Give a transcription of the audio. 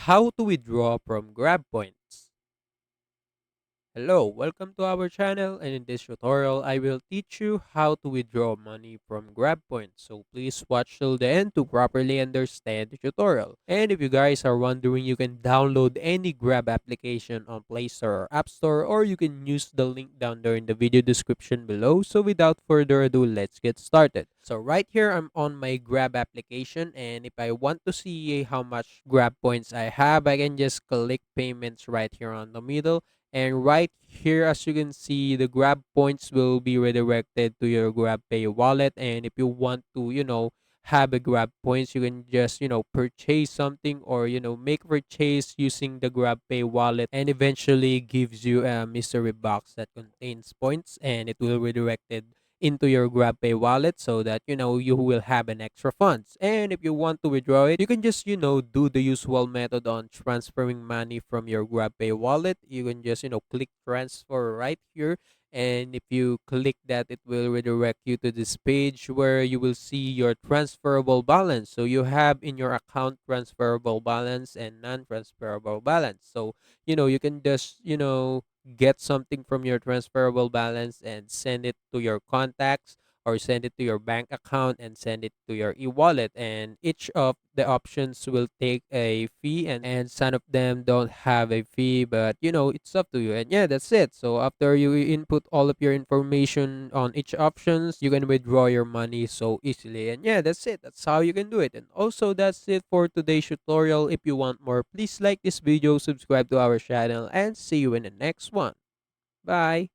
How to withdraw from GrabPoints. Hello, welcome to our channel, and in this tutorial I will teach you how to withdraw money from GrabPoints. So please watch till the end to properly understand the tutorial. And if you guys are wondering, you can download any Grab application on Play Store or App Store, or you can use the link down there in the video description below. So without further ado, let's get started. So right here I'm on my Grab application, and if I want to see how much Grab points I have, I can just click payments right here on the middle, and right here, as you can see, the Grab points will be redirected to your Grab Pay wallet. And if you want to, have a Grab points, you can just, purchase something, or, make purchase using the Grab Pay wallet, and eventually gives you a mystery box that contains points, and it will redirect it into your GrabPay wallet so that you will have an extra funds. And if you want to withdraw it, you can just do the usual method on transferring money from your GrabPay wallet. You can just click transfer right here, and if you click that, it will redirect you to this page where you will see your transferable balance. So you have in your account transferable balance and non-transferable balance. So you can just get something from your transferable balance and send it to your contacts, or send it to your bank account and send it to your e-wallet, and each of the options will take a fee, and some of them don't have a fee, but it's up to you. And yeah, that's it. So after you input all of your information on each options, you can withdraw your money so easily. And yeah, that's it. That's how you can do it. And also, that's it for today's tutorial. If you want more, please like this video, subscribe to our channel, and see you in the next one. Bye.